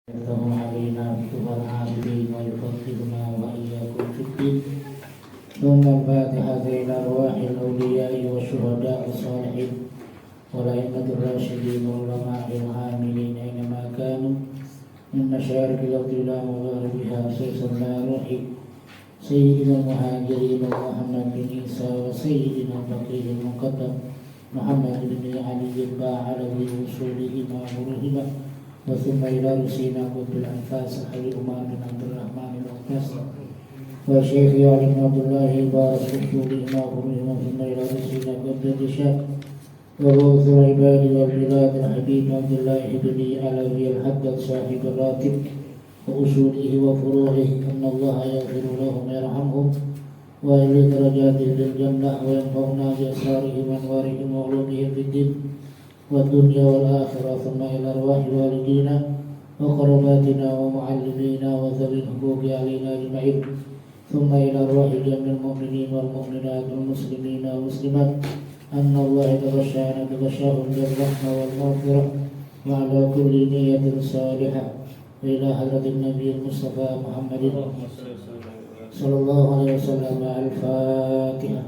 يفتح علينا فتوح العابدين ويفقهنا وإياكم في الدين. ثم الفاتحة إلى أرواح الأولياء والشهداء الصالحين والأئمة الراشدين والعلماء العاملين أينما كانوا من مشارق الأرض إلى مغاربها خصوصا إلى روح سيدنا المهاجرين محمد بن عيسى وسيدنا الفقيه المقدم محمد بن علي الباعل بوصولهما وروحهما وثم إلى رسينا قطب الأنفاس أبي عمر بن عبد الرحمن الأقدس وشيخ علي بن عبد الله بارك وصولهما وروحهما ثم إلى رسينا قطب الرشاد وغوث العباد والبلاد الحبيب عبد الله بن علوي الحدث صاحب الراتب وأصوله وفروعه أن الله يغفر لهم ويرحمهم وإلى درجات للجنة وينفعنا بأسرارهم وأنوارهم وعلومهم في الدين والدنيا والآخرة ثم إلى أرواح والدينا وقرباتنا ومعلمينا وذوي الحقوق علينا أجمعين ثم إلى أرواح جميع المؤمنين والمؤمنات والمسلمين والمسلمات أن الله يتغشاهم بالرحمة والمغفرة وعلى كل نية صالحة وإلى حضرة النبي المصطفى محمد صلى الله عليه وسلم. الفاتحة.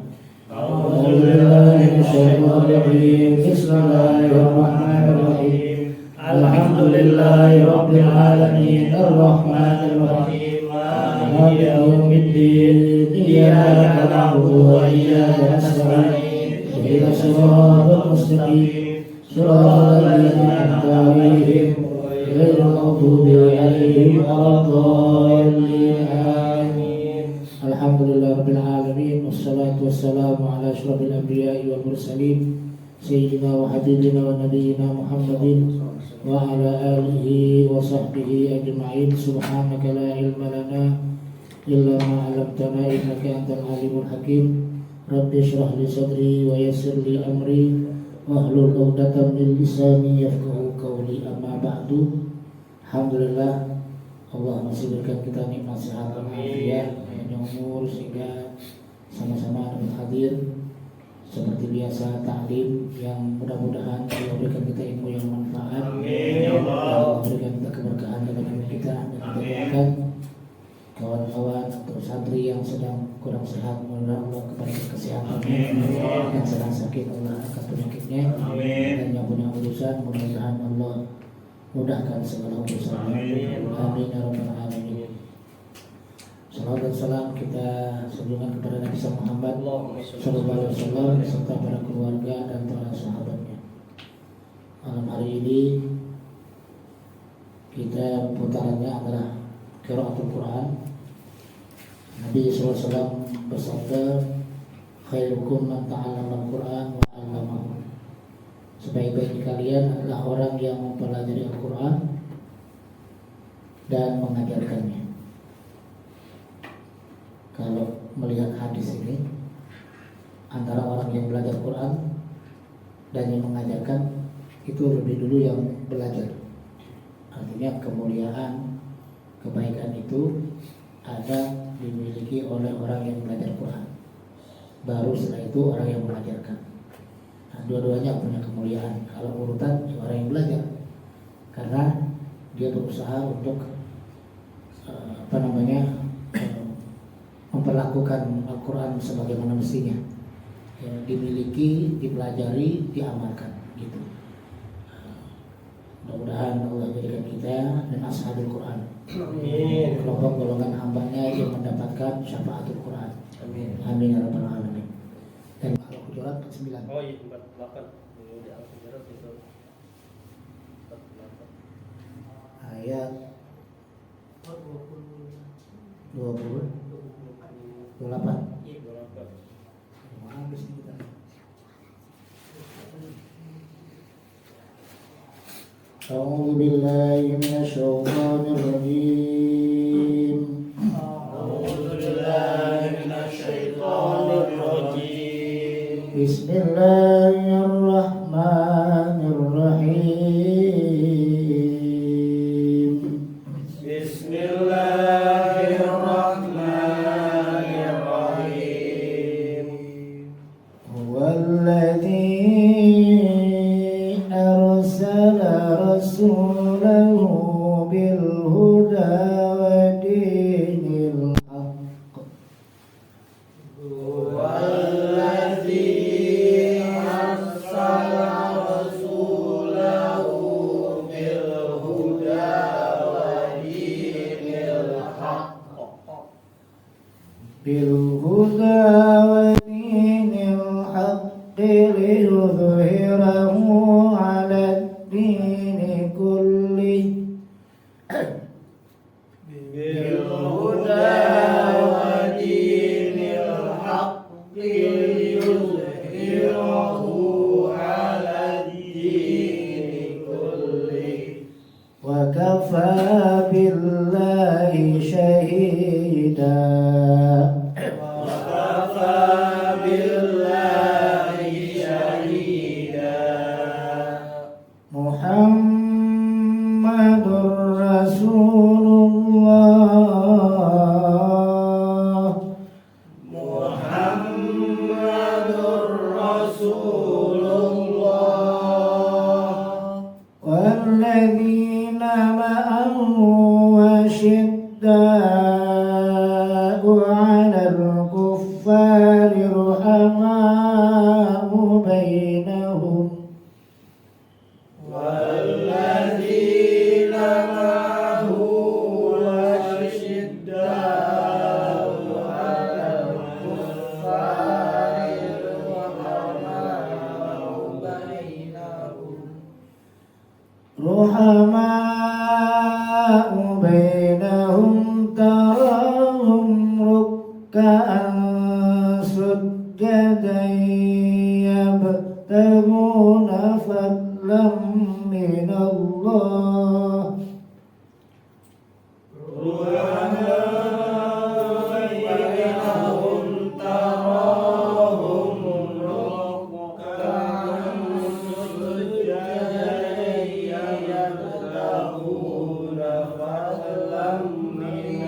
أعوذ بالله من الشيطان الرجيم. بسم الله الرحمن الرحيم. الحمد لله رب العالمين الرحمن الرحيم مالك يوم الدين إياك نعبد وإياك نستعين اهدنا الصراط المستقيم صراط الذين أنعمت عليهم غير المغضوب عليهم ولا الضالين. آمين. الحمد لله رب العالمين والصلاة والسلام على أشرف الأنبياء والمرسلين سيدنا وحبيبنا ونبينا محمد وعلى آله وصحبه أجمعين. سبحانك لا علم لنا إلا ما علمتنا إنك أنت العليم الحكيم. رب اشرح لي صدري ويسر لي أمري واhlul 'uqdatam min lisani yafqahu qawli. Amma ba'du. Alhamdulillah, Allah masih berikan kita nikmat sehat dan afiat, panjang umur sehingga sama-sama dapat hadir seperti biasa taklim yang mudah-mudahan Allah berikan kita ilmu yang manfaat. Amin ya Allah. Berikan kita keberkahan dalam hidup kita dan kita doakan kawan-kawan atau santri yang sedang kurang sehat, mohon Allah kepada kesehatan, yang sedang sakit Allah angkat penyakitnya, dan yang punya urusan mudah-mudahan Allah mudahkan segala urusan. Amin ya rabbal alamin. Salawat dan salam kita sanjungan kepada Nabi Muhammad sallallahu alaihi wasallam serta para keluarga dan para sahabatnya. Malam hari ini kita putarannya adalah qiraatul Quran. Nabi SAW bersabda, khairukum man ta'allama al-Quran wa 'allamahu. Sebaik-baik kalian adalah orang yang mempelajari Al-Quran dan mengajarkannya. Kalau melihat hadis ini, antara orang yang belajar Quran dan yang mengajarkan itu lebih dulu yang belajar. Artinya kemuliaan, kebaikan itu ada dimiliki oleh orang yang belajar Quran. Baru setelah itu orang yang mengajarkan. Nah, dua-duanya punya kemuliaan. Kalau urutan orang yang belajar, karena dia berusaha untuk memperlakukan Al-Quran sebagaimana mestinya, ya, dimiliki, dipelajari, diamalkan, gitu. Mudah-mudahan Allah jadikan kita dan ashabul Quran, kelompok golongan hambanya yang mendapatkan syafaatul Quran. Amin. Amin ya rabbal alamin. Dan Al-Hujurat 9. Oh iya, 48. Di Al-Hujurat itu 48. Ayat 28. Iya, 28. Mana di sini kita? أعوذ بالله من الشيطان الرجيم. أعوذ بالله من الشيطان الرجيم. بسم الله الرحمن الرحيم. بسم الله الرحمن الرحيم. هو الذي أرسل رسوله بالهدى ودين الحق هو الذي أرسل رسوله بالهدى ودين الحق ليظهره على الدين كله بالهدى ودين الحق ليظهره على الدين كله وكفى بالله شهيدا محمد رسول الله محمد رسول الله والذين معه أشداء على الكفار رحماء بينهم والذين معه أشداء على الكفار رحماء بينهم تراهم ركعا سجدا يبتغون فضلا من الله بينهم تراهم ركعا سجدا يبتغون فضلا من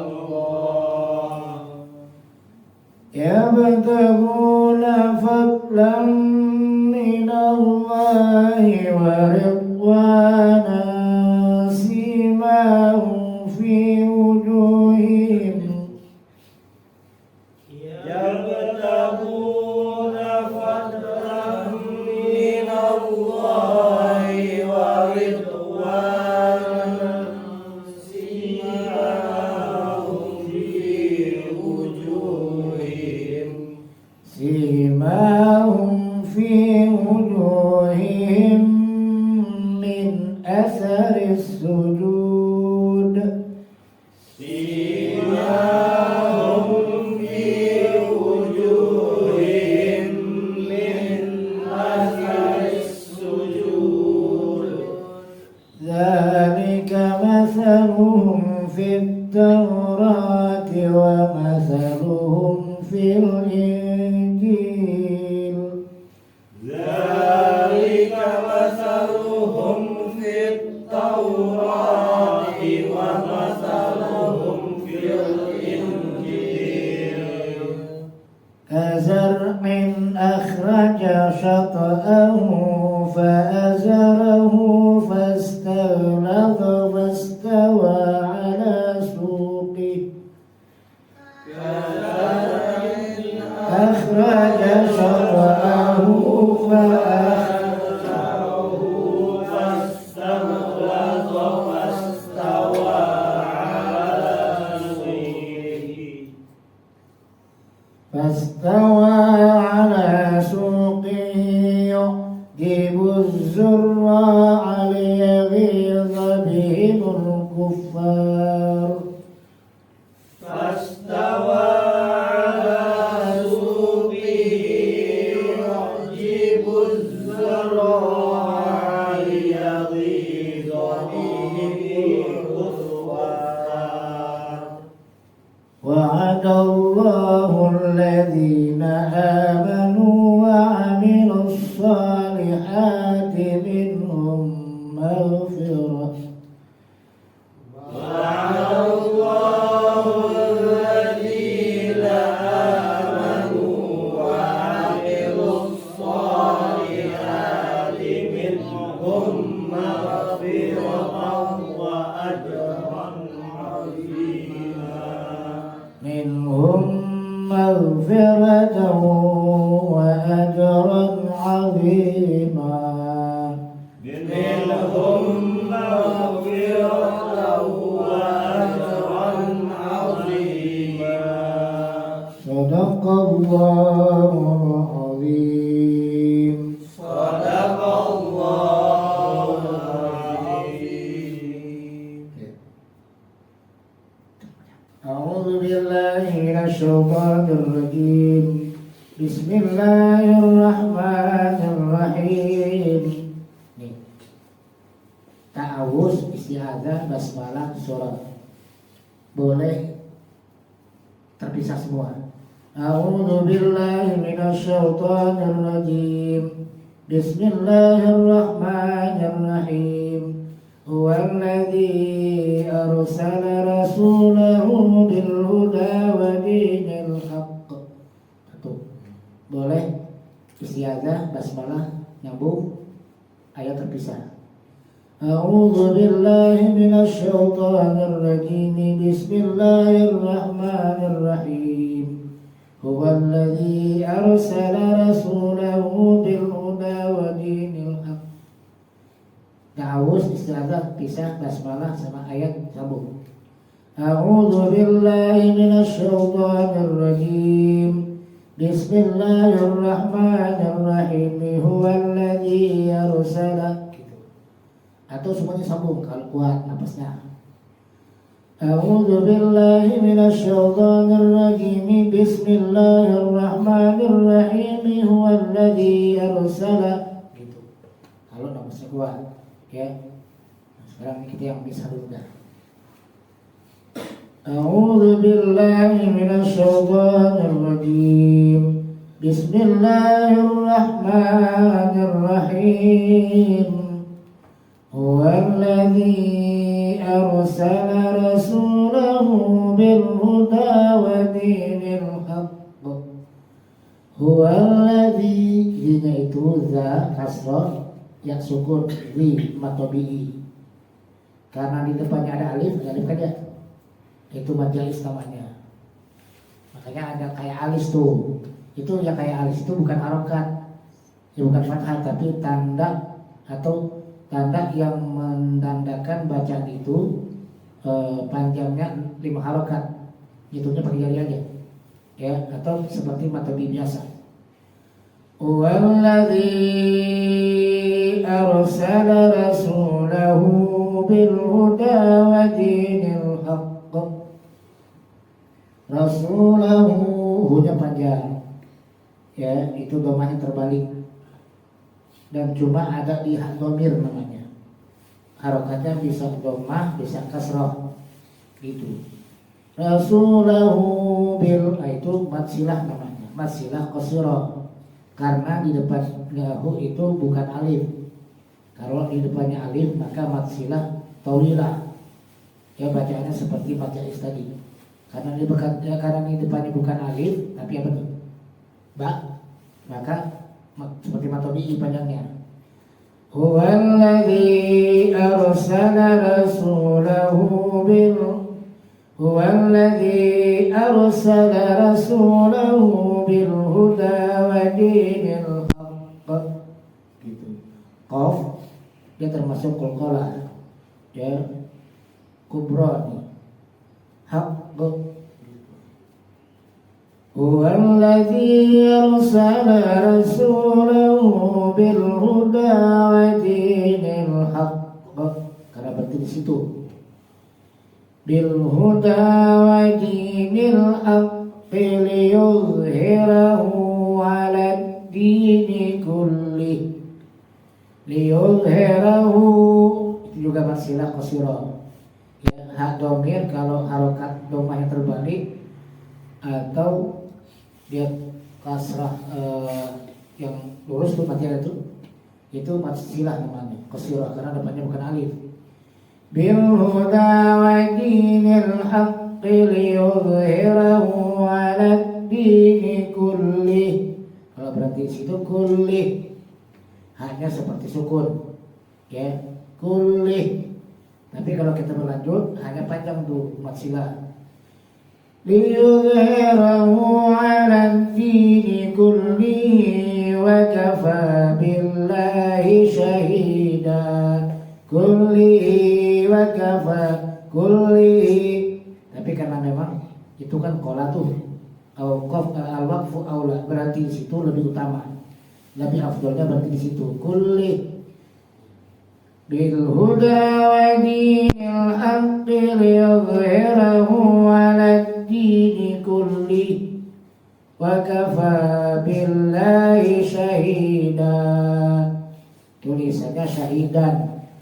الله يبتغون فضلا من الله ورضوانا سيماهم في وجوههم يبتغون فضلا من الله ورضوانا سيماهم في وجوههم من أثر السجود سيماهم في وجوههم من أثر السجود ذلك مثلهم في التوراة ومثلهم في الإنجيل ذلك مثلهم في التوراة ومثلهم في الإنجيل كزرع أخرج شطأه فأزره فاستغلظ فاستوى على سوقه أخرج شطأه فأزره فاستغلظ فاستوى على سوقه يعجب الزراع ليغيظ بهم الكفار فاستوى على سوقه يعجب الزراع ليغيظ بهم الكفار وعد الله الذين آمنوا وعملوا الصالحات منهم مغفرة مغفرة وأجرا عظيما منهم مغفرة وأجرا عظيما صدق الله العظيم صدق الله العظيم أعوذ بالله من الشيطان الرجيم بسم الله الرحمن الرحيم. Nih, ta'awuz, isti'adzah, basmalah, surat boleh terpisah semua. A'udzu billahi minasy syaithanir rajim. Bismillahirrahmanirrahim. Huwallazi arsala rasulahu bil huda wa dinil haqq. Satu. Boleh isti'adzah, basmalah nyambung, ayat terpisah. A'udzu billahi minasy syaithanir rajim. Bismillahirrahmanirrahim. Huwallazi arsala rasulahu bil huda wa dinil haqq. Ta'awuz, isti'adzah, pisah, basmalah sama ayat sambung. A'udzu billahi minasy syaithanir rajim. Bismillahirrahmanirrahim. Huwallazi arsala. Atau semuanya sambung kalau kuat napasnya. A'udzu billahi minasy syaithanir rajim. Bismillahirrahmanirrahim. Huwallazi arsala. Gitu. Kalau napasnya kuat, ya. Nah, sekarang kita yang bisa dulu dah. A'udzu billahi minasy syaithanir rajim. Bismillahirrahmanirrahim. Huwallazi arsala rasulahu bil huda wa dinil haqq. Huwallazi, nya itu za kasrah, ya sukun li matobi'i. Karena di depannya ada alif kan ya. Itu majalis namanya. Makanya ada kayak alis tuh. Itu yang kayak alis itu bukan harokat, ya bukan fathah, tapi tanda atau tanda yang menandakan bacaan itu panjangnya 5 harokat. Hitungnya pakai jari aja, ya, atau seperti matobi biasa. Wallazi arsala rasulahu bil huda wa dinil haqq. Rasulahu, hunya panjang, ya, itu domahnya terbalik dan cuma ada di domir namanya. Harokatnya bisa domah, bisa kasroh, gitu. Rasulahu bil, itu matsilah namanya, matsilah qasirah, karena di depan lahu itu bukan alif. Kalau di depannya alif maka matsilah tawilah, ya, bacaannya seperti majalis tadi. Karena di depannya bukan alif tapi apa tuh? Ba, maka seperti matobi panjangnya. Huwallazi arsala rasulahu bil Huwallazi arsala rasulahu bil huda wa dinil haqq. Gitu. Qaf dia termasuk qalqalah, ya, kubra nih. Haqq. Huwallazi arsala rasulahu bil huda wa dinil haqq. Karena berarti di situ. Bil huda wa dinil haqqi liyuzhirahu 'ala dini kulli. Liyuzhirahu itu juga masilah qasirah. Ya, hak domir kalau harokat domahnya terbalik atau dia kasrah yang lurus tuh mati itu masilah namanya qasirah karena depannya bukan alif. Bil huda wa dinil haqqi liyuzhirahu 'ala dini kulli. Kalau berarti di situ kulli hanya seperti sukun, ya, kulli. Tapi kalau kita berlanjut hanya panjang tuh matsilah. liyudhhirahu 'ala ad-dini kullihi wa kafa billahi syahida. Kullihi wa kafa kullihi. Tapi karena memang itu kan qala tuh al-waqfu aula, berarti di situ lebih utama, lebih afdolnya berarti di situ. Kulli bil huda wa dinil haqqi liyudhhirahu 'ala ad-dini kulli wa kafa billahi syahida. Tulisannya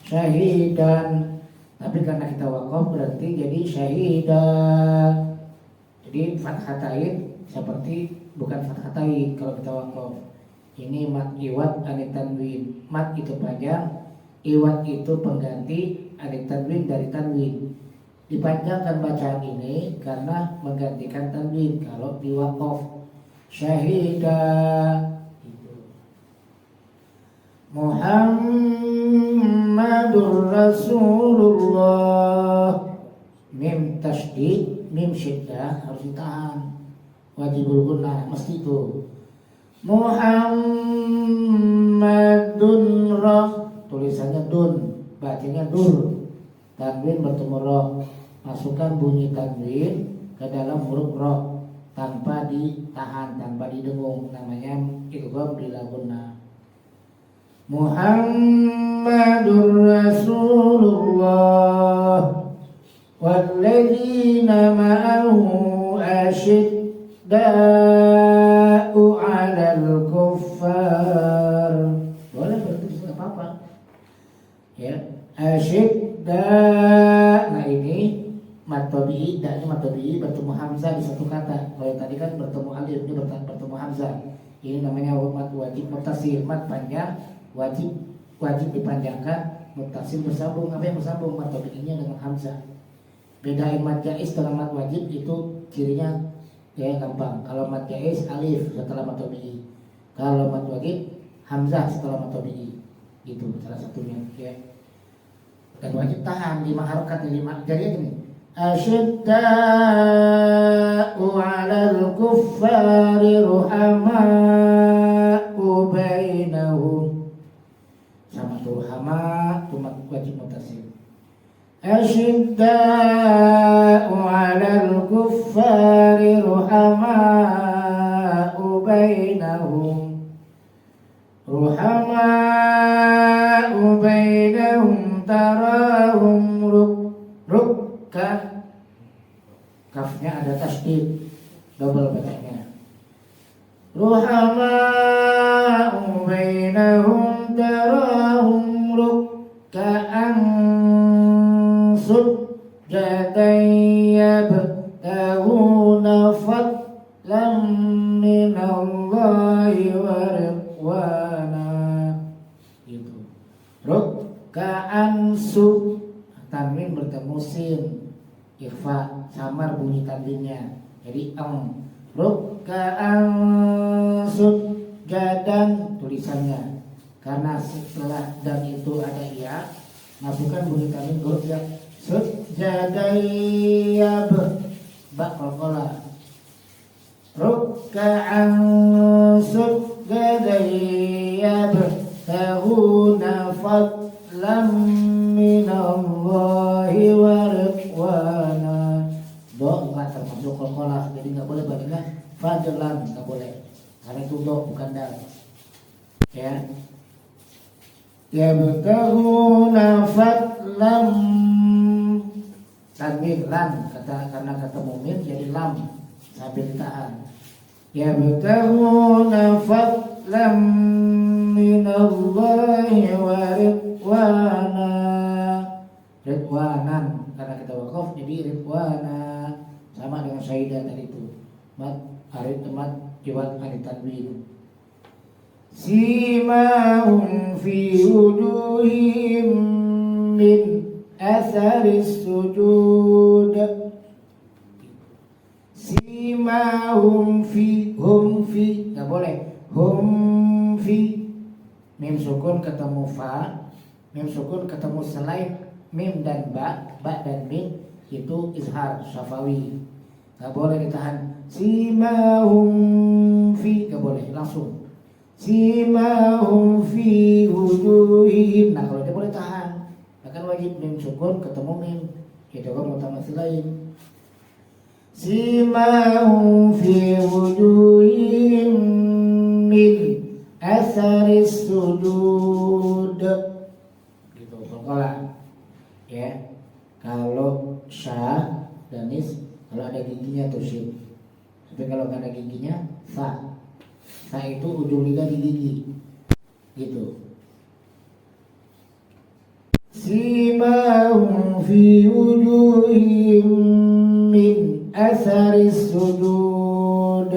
syahidan, tapi karena kita waqaf berarti jadi syahida. Jadi fathatain seperti bukan fathatain kalau kita waqaf. Ini mat iwad anit tanwin. Mat itu panjang, iwad itu pengganti anit tanwin dari tanwin. Dipanjangkan bacaan ini karena menggantikan tanwin kalau di waqaf. Syahida Muhammadur Rasulullah. Mim tasydid, mim syiddah harus ditahan. Wajibul gunnah mesti itu. Muhammadun tulisannya dun, bacanya dur. Tanwin bertemu roh. Masukkan bunyi tanwin ke dalam huruf roh tanpa ditahan, tanpa didengung. Namanya idgham bila gunnah. Muhammadur Rasulullah walladzina ma'ahu asyidda'u 'alal kuffar. Boleh berarti apa-apa. Ya, asyidda. Nah ini mat tabi'i, daknya mat tabi'i bertemu hamzah di satu kata. Kalau tadi kan bertemu alif, ini bertemu hamzah. Ini namanya mat wajib muttasil, mat panjang wajib dipanjangkan, muttasil bersambung. Apa yang bersambung? Mat tabi'inya dengan hamzah. Bedain mat jaiz dengan mat wajib itu cirinya ya gampang. Kalau mat jaiz alif setelah mat tabi'i, kalau mat wajib hamzah setelah mat tabi'i. Itu salah satunya ya. Dan wajib tahan 5 harokat, 5. Jadi gini, asyidda'u 'alal kuffari ruhama'u bainahum. Sama tuh hama cuma wajib muttasil. Asyidda'u 'alal kuffari ruhama'u bainahum. Ruhama'u bainahum tarahum rukka. Kafnya ada tasdid, double bacanya. Ruhama'u bainahum tarahum rukka'an sujjadan yabtaghuna fadlan minallahi wa ridwana. Gitu. Rukka'an tanwin bertemu sin, ikhfa, samar bunyi tanwinnya. Jadi rukka'an sujjadan tulisannya. Karena setelah dan itu ada ya, masukkan bunyi tanwin huruf ya. Sujjadan ba qalqala. Rukka'an sujjadan yabtaghuna fadlan minallahi wa ridwana. Do enggak termasuk qalqalah, jadi enggak boleh bacanya fadlan, enggak boleh. Karena itu do bukan dal. Ya. Yabtaghuna fadlan, tanwin lan karena ketemu mim jadi lam sambil ditahan. Yabtaghuna fadlan minallahi wa ridwana. Ridwanan karena kita wakaf jadi ridwana, sama dengan syaidah tadi itu. Mat arid temat iwat arid tanwin. Simahum fi wujuhim min atharis sujud. Simahum fi, hum fi nggak boleh. Hum fi, mim sukun ketemu fa, mim sukun ketemu selain mim dan ba dan mim itu izhar syafawi. nggak boleh ditahan. Simahum fi, nggak boleh langsung. Simahum fi wujuhihim. Nah kalau dia boleh tahan, akan wajib mim sukun ketemu mim. Kita kan mutamatsil lain. Simahum fi wujuhihim min asaris sujud. Gitu kalau ya. Kalau sya dan nis, kalau ada giginya tuh shin. Tapi kalau nggak ada giginya fa. Fa itu ujung lidah di gigi. Gitu. Simahum fi wujuhihim min asaris sujud.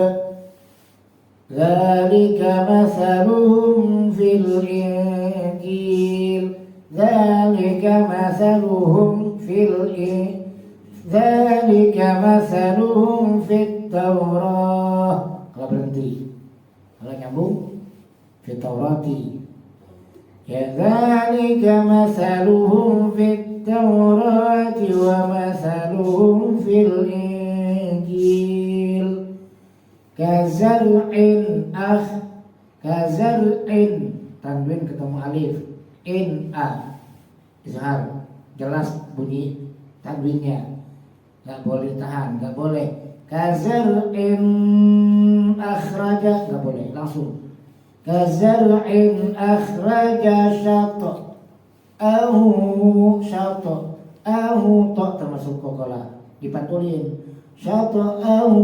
Dzalika masaluhum fil injil. Dzalika masaluhum Dzalika masaluhum fit Taurah. Kalau berhenti, kalau nyambung fit Taurati. Ya dzalika masaluhum fit Taurati wa masaluhum fil Injil. Kazar'in tanwin ketemu alif in a izhar jelas bunyi tanwinnya, nggak boleh tahan, nggak boleh. Kazar'in akhraja, nggak boleh langsung. Kazar'in akhraja ahu to termasuk kokola dipantulin. Syata'ahu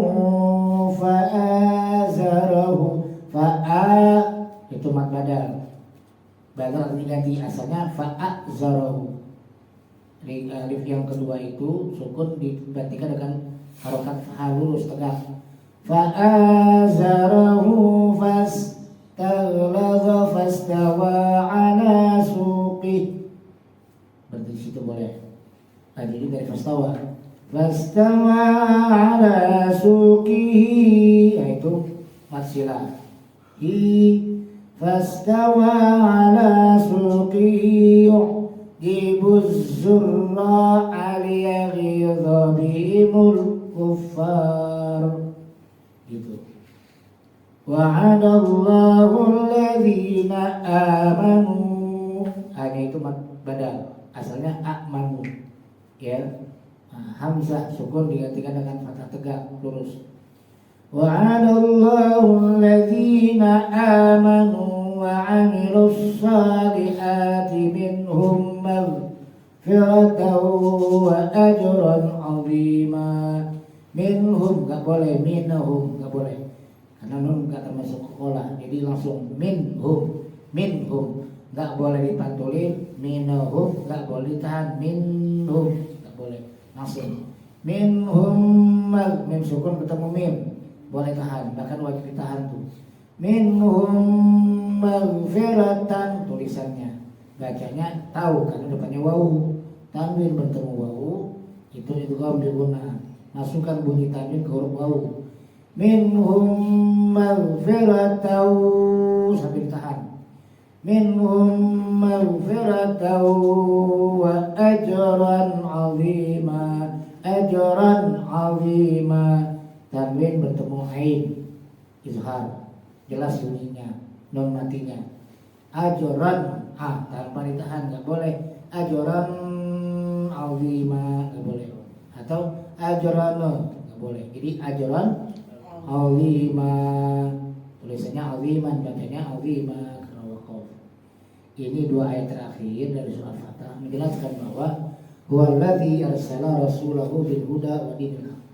fa'azarahu. Itu mat badal. Badal diganti, asalnya fa'azarahu. Alif yang kedua itu sukun digantikan dengan harokat halus tegak. Fa'azarahu fastaghlaza fastawa ala suqih. Berarti di situ boleh. Tadi ini dari fastawa. Fastawa ala suqihi, yaitu matsilah. Fastawa ala suqihi yu'jibuz zurra'a liyaghidha bihimul kuffar. Gitu. Wa'adallahu alladhina amanu. Hanya itu badal. Asalnya a'manu. Ya. Hamzah sukun digantikan dengan fathah tegak lurus. Wa'adallahu alladhina amanu wa 'amilus salihati minhum maghfiratan wa ajran 'azima. Minhum enggak boleh, minhum enggak boleh. Karena nun enggak termasuk sekolah. Jadi langsung minhum enggak boleh dipantulin, minhum enggak boleh ditahan, minhum enggak boleh. Langsung minhum mim sukun ketemu mim boleh tahan, bahkan wajib ditahan tuh. Minhum maghfiratan tulisannya, bacanya tahu karena depannya wawu. Tanwin bertemu wawu itu idgham bi guna, masukkan bunyi tanwin ke huruf wawu. Minhum maghfiratan sampai ditahan. Minhum maghfiratan wa ajran 'azima. Ajran 'azima. Tanwin bertemu ain izhar jelas bunyinya, non matinya. Ajran tanpa ditahan enggak boleh. Ajran 'azima enggak boleh. Atau ajran enggak boleh. Jadi ajran 'azima. Tulisannya 'aziman, bacanya 'azima. Ini dua ayat terakhir dari surah Al-Fatihah menjelaskan bahwa huwallazi arsala rasulahu bil huda wa dinil haq.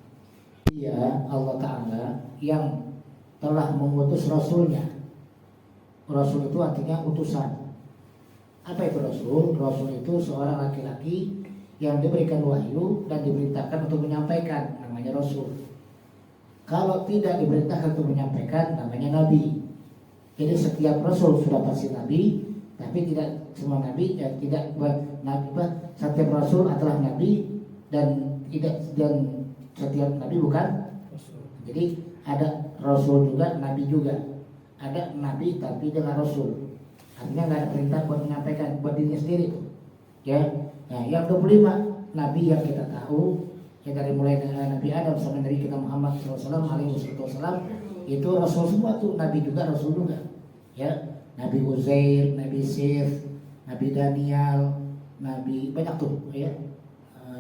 Dia Allah Ta'ala yang telah mengutus rasulnya. Rasul itu artinya utusan. Apa itu rasul? Rasul itu seorang laki-laki yang diberikan wahyu dan diperintahkan untuk menyampaikan, namanya rasul. Kalau tidak diperintahkan untuk menyampaikan, namanya nabi. Jadi setiap rasul sudah pasti nabi, tapi tidak semua nabi tidak nabi. Setiap rasul adalah nabi dan setiap nabi bukan rasul. Jadi ada rasul juga, nabi juga. Ada nabi tapi dengan rasul. Artinya nggak ada perintah buat menyampaikan buat dirinya sendiri tuh. Ya. Nah, yang 25 nabi yang kita tahu Ya dari mulai Nabi Adam sampai Nabi kita Muhammad SAW alaihi wasallam itu rasul semua tuh, nabi juga, rasul juga. Ya, Nabi Uzair, Nabi Sif, Nabi Daniel, Nabi banyak tuh ya.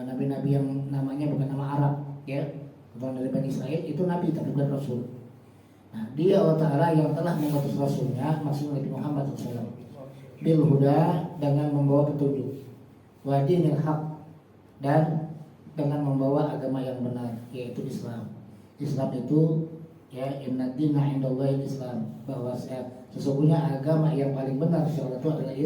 Nabi-nabi yang namanya bukan nama Arab ya, bukan dari Bani Israel, itu nabi tapi bukan rasul. Nah, dia Allah Ta'ala yang telah mengutus rasulnya, maksudnya Nabi Muhammad SAW, bil huda, dengan membawa petunjuk, wa dinil haq, dan dengan membawa agama yang benar, yaitu Islam. Islam itu ya, inna dina indallahi Islam, bahwa sesungguhnya agama yang paling benar secara itu adalah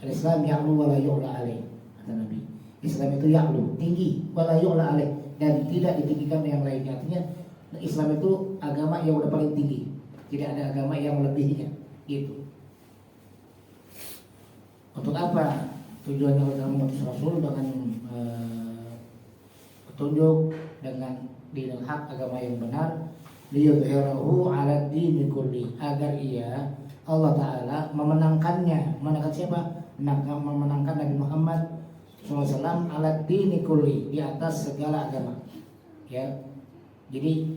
Islam, ya'lu wa la yu'la alaih, kata Nabi. Islam itu ya'lu, tinggi, wa la yu'la alaih, dan tidak ditinggikan yang lainnya. Artinya Islam itu agama yang udah paling tinggi, tidak ada agama yang lebihnya gitu. Untuk apa tujuannya Allah mengutus Rasul? Dengan petunjuk, dengan dinul haq, agama yang benar, liyudhhirahu 'ala dini kulli, agar ia, Allah Ta'ala, memenangkannya. Memenangkan siapa? Memenangkan Nabi Muhammad SAW 'ala dini kulli, di atas segala agama ya. Jadi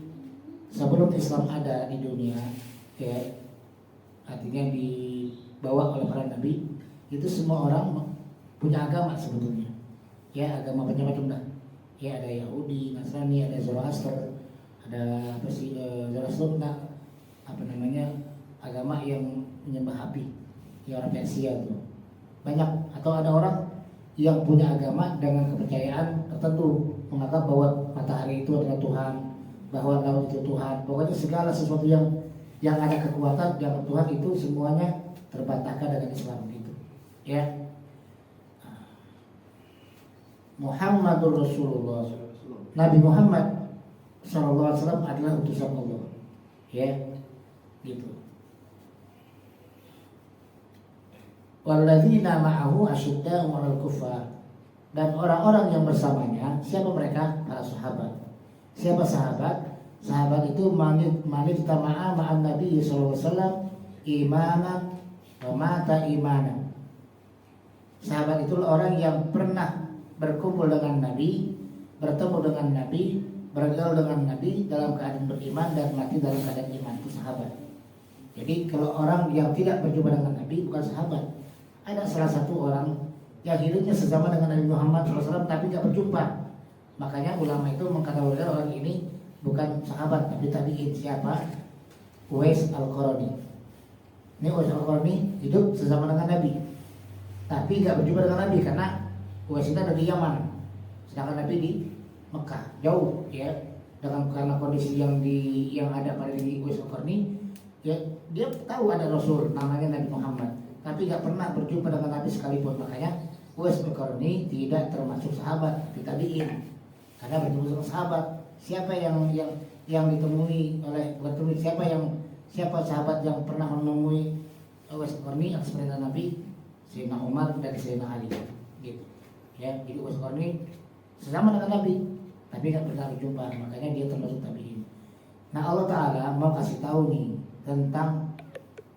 sebelum Islam ada di dunia ya, artinya dibawa oleh para nabi, itu semua orang punya agama sebetulnya ya, agama macam-macam dah ya, ada Yahudi, Nasrani, ada Zoroaster, ada apa sih, Zoroaster, apa namanya, agama yang menyembah api ya, orang Persia tuh banyak. Atau ada orang yang punya agama dengan kepercayaan tertentu, menganggap bahwa matahari itu adalah Tuhan, bahwa laut itu Tuhan. Pokoknya segala sesuatu yang ada kekuatan yang Tuhan itu semuanya terbantahkan dengan Islam gitu ya. Muhammadur Rasulullah, Nabi Muhammad SAW adalah utusan Allah ya gitu. Walladzina ma'ahu asyidda'u 'alal kuffar, dan orang-orang yang bersamanya, siapa mereka? Para sahabat. Siapa sahabat? Sahabat itu manit tama'a ma'an Nabi sallallahu alaihi wasallam imanan wa mata imanan. Sahabat itu orang yang pernah berkumpul dengan Nabi, bertemu dengan Nabi, bergaul dengan Nabi dalam keadaan beriman dan mati dalam keadaan iman. Itu sahabat. Jadi kalau orang yang tidak berjumpa dengan Nabi bukan sahabat. Ada salah satu orang yang hidupnya sesama dengan Nabi Muhammad SAW tapi tidak berjumpa. Makanya ulama itu mengkategorikan orang ini bukan sahabat tapi tabi'in. Siapa? Uwais Al-Qarni. Ini Uwais Al-Qarni hidup sesama dengan Nabi tapi tidak berjumpa dengan Nabi karena Uwais itu ada di Yaman, sedangkan Nabi di Mekah, jauh ya. Karena kondisi yang ada pada diri Uwais Al-Qarni ya, dia tahu ada Rasul namanya Nabi Muhammad tapi nggak pernah berjumpa dengan Nabi sekalipun. Makanya Uwais Al-Qarni tidak termasuk sahabat, tapi tabi'in, karena bertemu dengan sahabat. Siapa yang ditemui oleh, bukan siapa sahabat yang pernah menemui Uwais Al-Qarni atas perintah Nabi? Sayyidina Umar dan Sayyidina Ali gitu ya. Jadi Uwais Al-Qarni sesama dengan Nabi tapi nggak pernah berjumpa, makanya dia termasuk tabi'in. Nah, Allah Ta'ala mau kasih tahu nih tentang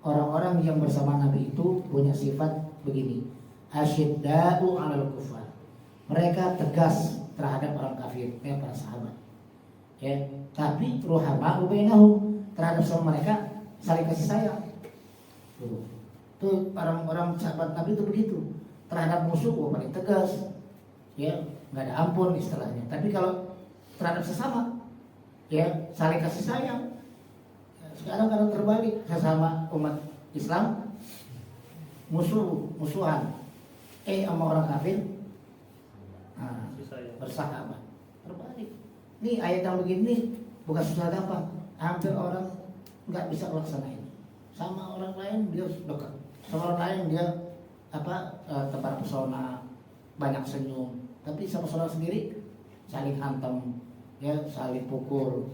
orang-orang yang bersama Nabi itu punya sifat begini, asyidda'u 'alal kuffar, mereka tegas terhadap orang kafir, ya para sahabat ya. Tapi ruhama'u bainahum, terhadap sama mereka saling kasih sayang. Tuh orang-orang sahabat Nabi itu begitu, terhadap musuh paling tegas ya, nggak ada ampun istilahnya. Tapi kalau terhadap sesama ya saling kasih sayang. Sekarang kadang terbalik, sesama umat Islam musuhan sama orang kafir bersahabat. Terbalik. Nih ayat yang begini bukan susah gampang, hampir orang nggak bisa laksanain. Sama orang lain dia dekat, sama orang lain dia tebar pesona, banyak senyum. Tapi sama saudara sendiri saling hantam ya, saling pukul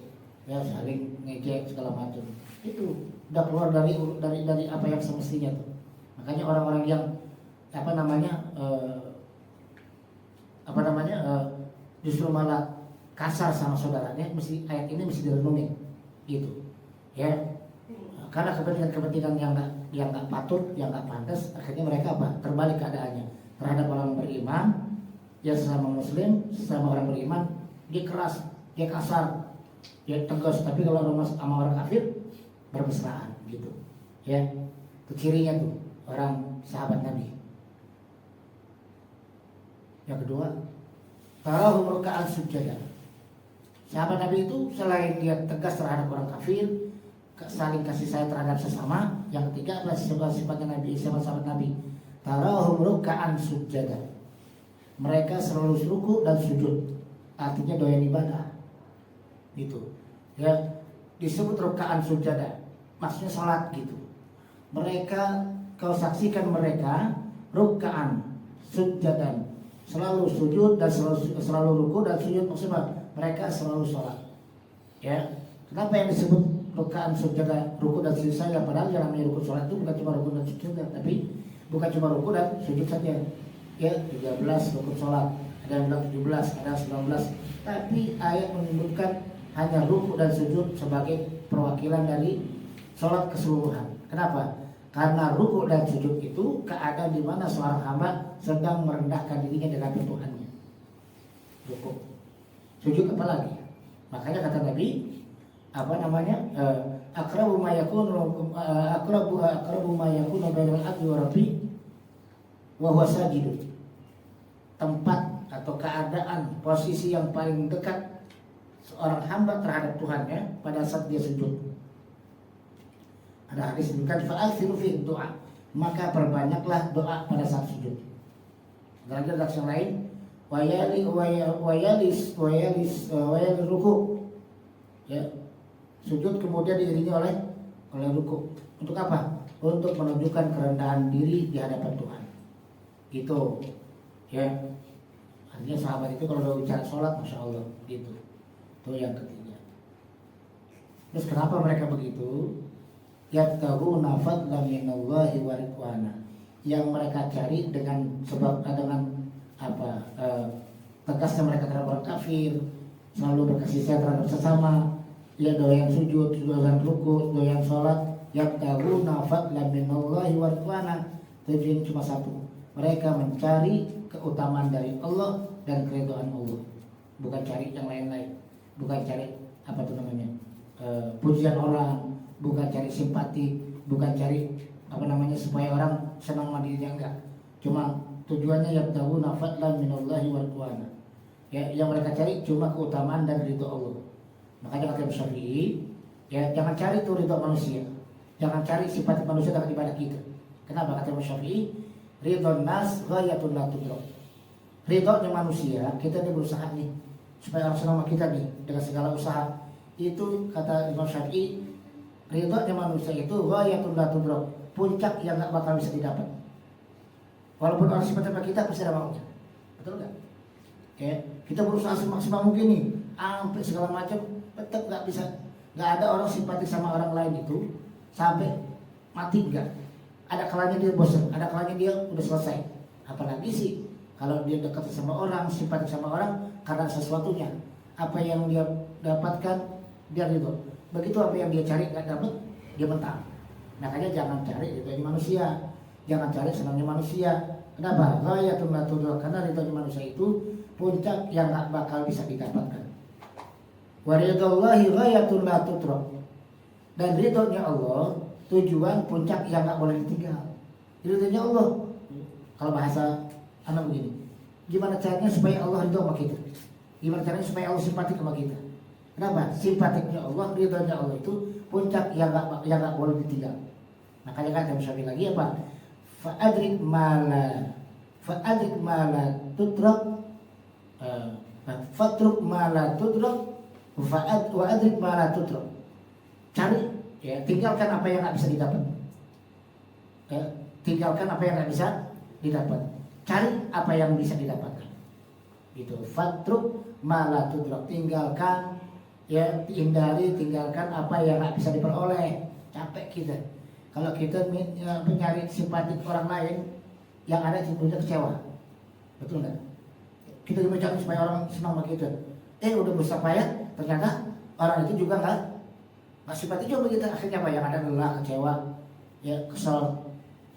ya, saling ngejek segala macam. Itu udah keluar dari apa yang semestinya tuh. Makanya orang-orang yang justru malah kasar sama saudaranya, ayat ini mesti direnungin gitu ya. Karena kepentingan yang nggak patut, yang nggak pantas, akhirnya mereka terbalik keadaannya terhadap orang beriman ya, sesama muslim, sesama orang beriman dia keras, dia kasar, dia tegas. Tapi kalau orang sama orang kafir bermesraan gitu. Ya, itu cirinya tuh orang sahabat Nabi. Yang kedua, tarahum ruk'an sujada. Sahabat Nabi itu selain dia tegas terhadap orang kafir, saling kasih sayang terhadap sesama. Yang ketiga adalah sifat-sifatnya Nabi, sahabat Nabi. Tarahum ruk'an sujada. Mereka selalu ruku dan sujud. Artinya doyan ibadah. Gitu. Ya, disebut ruk'an sujada. Maksudnya salat gitu. Mereka, kau saksikan mereka ruk'an sujadan. Selalu sujud dan selalu ruku dan sujud, maksudnya mereka selalu sholat. Ya, kenapa yang disebut ruk'an sujud, ruku dan sujud saja? Padahal yang namanya ruku sholat itu bukan cuma ruku dan sujud, tapi bukan cuma ruku dan sujud saja. Ya, 13 ruku sholat, ada yang bilang 17, ada 19. Tapi ayat menyebutkan hanya ruku dan sujud sebagai perwakilan dari sholat keseluruhan. Kenapa? Karena ruku dan sujud itu keadaan di mana seorang hamba sedang merendahkan dirinya dengan Tuhannya. Ruku, sujud apa lagi? Makanya kata Nabi, apa namanya? Aqrabu ma yakunu bainal abdi wa rabbi wa huwa sajid. Tempat atau keadaan posisi yang paling dekat seorang hamba terhadap Tuhannya pada saat dia sujud. Ada hadis disebutkan fa'akthiru fi doa, maka perbanyaklah doa pada saat sujud. Dan ada yang lain, wayalis ruku. Ya, sujud kemudian diiringi oleh ruku. Untuk apa? Untuk menunjukkan kerendahan diri di hadapan Tuhan. Itu, ya. Artinya sahabat itu kalau udah bicara sholat, masya Allah, gitu. Itu yang ketiga. Terus kenapa mereka begitu? Yabtaghuna fadlan minallahi wa ridwana. Yang mereka cari dengan tegasnya mereka terhadap orang kafir, selalu berkasih sayang terhadap sesama, ya doyan sujud, doyan ruku, doyan sholat. Yabtaghuna fadlan minallahi wa ridwana. Tujuan cuma satu, mereka mencari keutamaan dari Allah dan keridhaan Allah, bukan cari yang lain-lain, bukan cari pujian orang, bukan cari simpati, bukan cari supaya orang senang sama dirinya, enggak. Cuma tujuannya yabtaghuna fadlan minallahi wa ridwana. Ya, yang mereka cari cuma keutamaan dan ridho Allah. Makanya kata Syafi'i, ya jangan cari itu ridho manusia. Jangan cari simpati manusia dalam ibadah kita. Kenapa kata Syafi'i? Ridhon nas ghayatun la tudrak. Ridhonya manusia, kita ini berusaha nih supaya orang senang sama kita nih dengan segala usaha. Itu kata Imam Syafi'i, ridhonya manusia itu ghayatun la tudrak, puncak yang gak bakal bisa didapat. Walaupun orang simpati sama kita pasti ada maunya. Betul gak? Ya, kita berusaha semaksimal mungkin nih, sampai segala macam, tetap gak bisa. Gak ada orang simpati sama orang lain itu sampai mati, enggak. Ada kalanya dia bosan, ada kalanya dia udah selesai. Apalagi sih kalau dia dekat sama orang, simpati sama orang karena sesuatunya, apa yang dia dapatkan dia ridho. Begitu apa yang dia cari gak dapat, dia mentang. Makanya jangan cari ridhonya manusia, jangan cari senangnya manusia. Kenapa? Ghayatun la tudrak, karena ridhonya manusia itu puncak yang gak bakal bisa didapatkan. Wa ridhollahi ghayatun la tudrak. Dan ridhonya Allah tujuan puncak yang gak boleh ditinggal. Ridhonya Allah. Kalau bahasa anak begini, gimana caranya supaya Allah ridho sama kita? Gimana caranya supaya Allah simpatik sama kita? Kenapa? Simpatiknya Allah, ridhonya Allah itu puncak yang gak boleh ditinggal. Makanya kan saya bisa lagi apa? Fa'adrik mala tudrak, fatruk mala tudrak, wa'adrik mala tudrak. Cari, ya, tinggalkan apa yang gak bisa didapat. Ya, tinggalkan apa yang gak bisa didapat. Cari apa yang bisa didapatkan. Gitu. Fatruk mala tudrak, tinggalkan, ya, hindari, tinggalkan apa yang gak bisa diperoleh. Capek kita. Kalau kita mencari simpati orang lain, yang ada sebetulnya kecewa. Betul nggak? Kita mencari supaya orang senang sama kita. Udah berusaha payah, ternyata orang itu juga nggak simpati juga kita. Akhirnya apa? Yang ada lelah, kecewa, ya, kesel.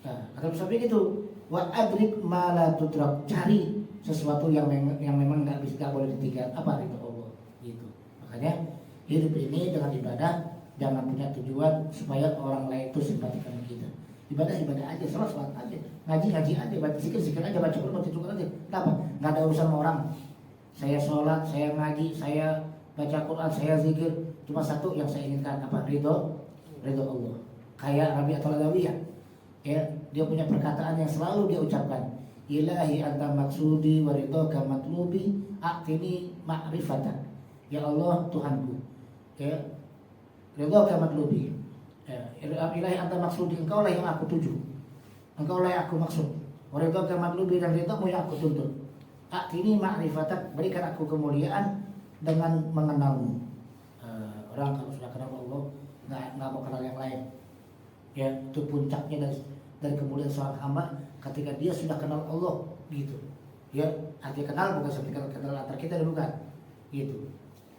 Nah, kata sampai gitu. Wa adrik ma la tudrak, cari sesuatu yang memang nggak boleh ditinggal. Apa itu Allah? Makanya hidup ini dengan ibadah jangan punya tujuan supaya orang lain itu simpati sama kita. Ibadah aja, sholat aja, ngaji aja, baca zikir aja, baca Quran aja. Kenapa? Nggak ada urusan sama orang. Saya sholat, saya ngaji, saya baca Quran, saya zikir. Cuma satu yang saya inginkan apa? Ridho Allah. Kayak Rabi atau Ladawiyah, ya, dia punya perkataan yang selalu dia ucapkan. Ilahi anta maksudi wa ridhoka matlubi a'tini ma'rifatan. Ya Allah Tuhanku, ya, ridhoka matlubi. Ya, ilahi anta maksudi, engkau lah yang aku tuju, engkau lah yang aku maksud. Wa ridhoka matlubi, dan ridhomu yang aku tuntut. A'tini ma'rifatan, berikan aku kemuliaan dengan mengenalmu. Orang kalau sudah kenal Allah nggak mau kenal yang lain. Ya, itu puncaknya dari kemuliaan seorang hamba ketika dia sudah kenal Allah gitu. Ya, artinya kenal bukan seperti kenal antar kita, bukan gitu.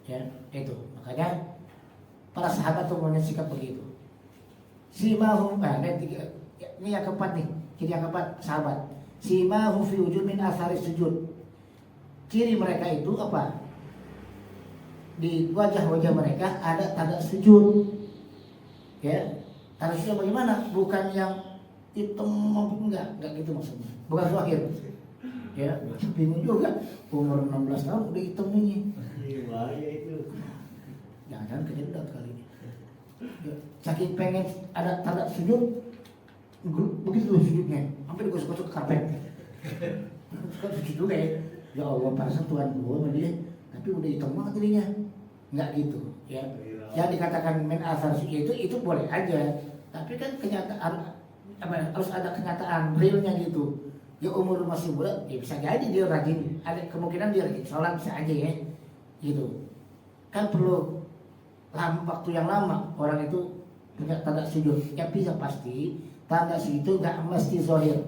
Ya, itu. Makanya para sahabat tuh punya sikap begitu. Simahum, ini yang keempat nih. Ciri yang keempat sahabat. Simahum fi wujud min athari sujud. Ciri mereka itu apa? Di wajah-wajah mereka ada tanda sujud. Ya, tanda sujud bagaimana? Bukan yang hitam, enggak gitu maksudnya. Bukan zahir. Ya, bingung juga. Umur 16 tahun udah hitam ini. Bahaya itu. Jangan-jangan kejedot kali ini. Ya, saking pengen ada tanda sujud, begitu sujudnya, sampai digosok-gosok ke karpet. Suka sujud juga ya. Ya Allah, perasaan Tuhan gua sama dia, tapi udah hitam banget dirinya. Enggak gitu, ya. Yang dikatakan min athar sujud itu boleh aja, tapi kan kenyataan harus ada kenyataan realnya gitu. Ya umur masih muda, ya bisa jadi dia rajin, ada kemungkinan dia rajin sholat, bisa aja ya, gitu. Kan perlu waktu yang lama orang itu punya tanda sujud. Ya bisa pasti tanda sujud itu nggak mesti zahir.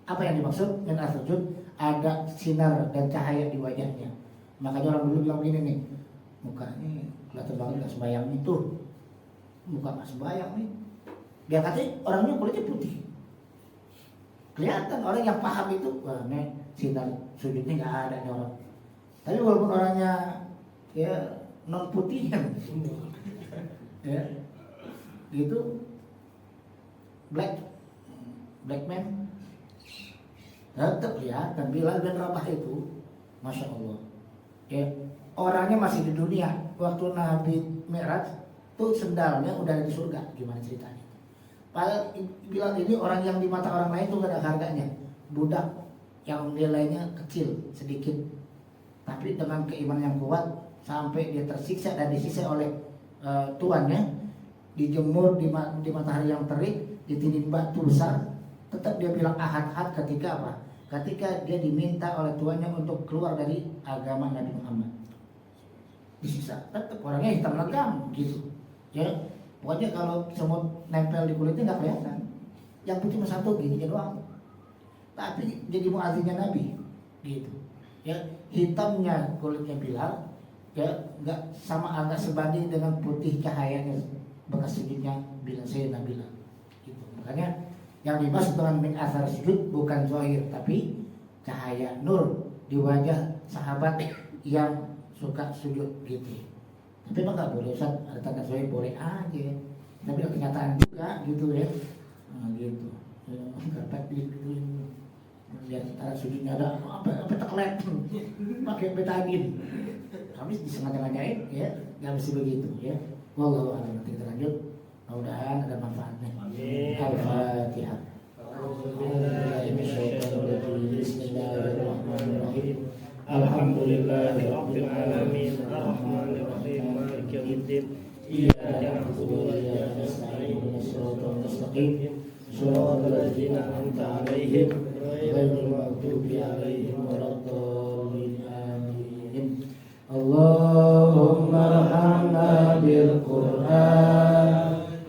Apa yang dimaksud min athar sujud? Ada sinar dan cahaya di wajahnya. Makanya orang dulu bilang begini nih, mukanya kelihatan banget nggak sembayang itu, muka nggak sembayang nih. Dia katanya orangnya kulitnya putih, kelihatan. Orang yang paham itu, wah nih sinar sujudnya nggak ada nih orang. Tapi walaupun orangnya ya non putih kan, ya gitu, black man, tetap kelihatan. Bilal bin Rabah itu, masya Allah, ya orangnya masih di dunia. Waktu Nabi Mi'raj tuh sendalnya udah ada di surga. Gimana ceritanya? Padahal Bilal ini orang yang di mata orang lain tuh gak ada harganya, budak yang nilainya kecil sedikit, tapi dengan keimanan yang kuat sampai dia tersiksa dan disiksa oleh tuannya, dijemur di matahari yang terik, ditindih batu besar, tetap dia bilang ahad ketika apa? Ketika dia diminta oleh tuannya untuk keluar dari agama Nabi Muhammad. Disiksa, tetap orangnya hitam legam gitu. Ya, pokoknya kalau semut nempel di kulitnya nggak kelihatan. Yang putih cuma satu gini doang. Tapi jadi muazzinnya Nabi gitu. Ya, hitamnya kulitnya Bilal, ya nggak sebanding dengan putih cahayanya bekas sujudnya Bilal, Sayyidina Bilal gitu. Makanya yang dimaksud dengan min athar sujud bukan zahir, tapi cahaya nur di wajah sahabat yang suka sujud gitu. Tapi emang nggak boleh, Ustaz, ada tanda zahir boleh aja, tapi ada kenyataan juga gitu ya. Nah, gitu. Karpet gitu. Lihat tanda sujudnya ada apa teklet, pakai betadin. Kami disengaja-ngajain ya, nggak mesti begitu ya. Wallahu a'lam. Nanti kita lanjut. Mudah-mudahan ada manfaatnya. Al-Fatihah. Bismillahirrahmanirrahim. Alhamdulillahirabbil alamin. Arrahmanirrahim. Maliki yaumiddin. Iyyaka na'budu wa iyyaka nasta'in. Ihdinas siratal mustaqim. Shiratal ladzina an'amta 'alaihim ghairil maghdubi 'alaihim waladdallin. Amin. Allahumma arhamna bil Qur'an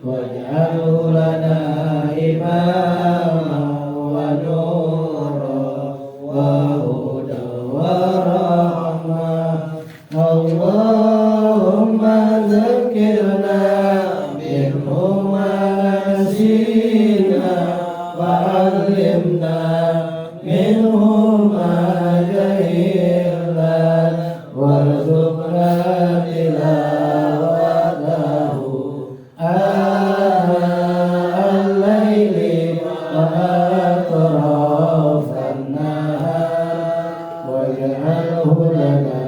waj'alhu lana imaman wa nuran wa hudan wa rahmah. Allahumma dzakirna minhu ma nasina wa 'allimna minhu ma jahilna warzuqna أطراف النهار واجعله لنا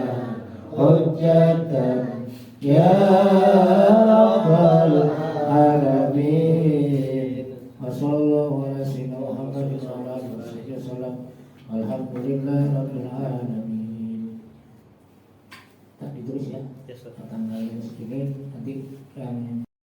حجة يا رب العالمين وصلى الله على سيدنا محمد وعلى آله وصحبه وسلم الحمد لله رب العالمين. Tak ditulis ya, Yes, sir. tanggalnya segini nanti yang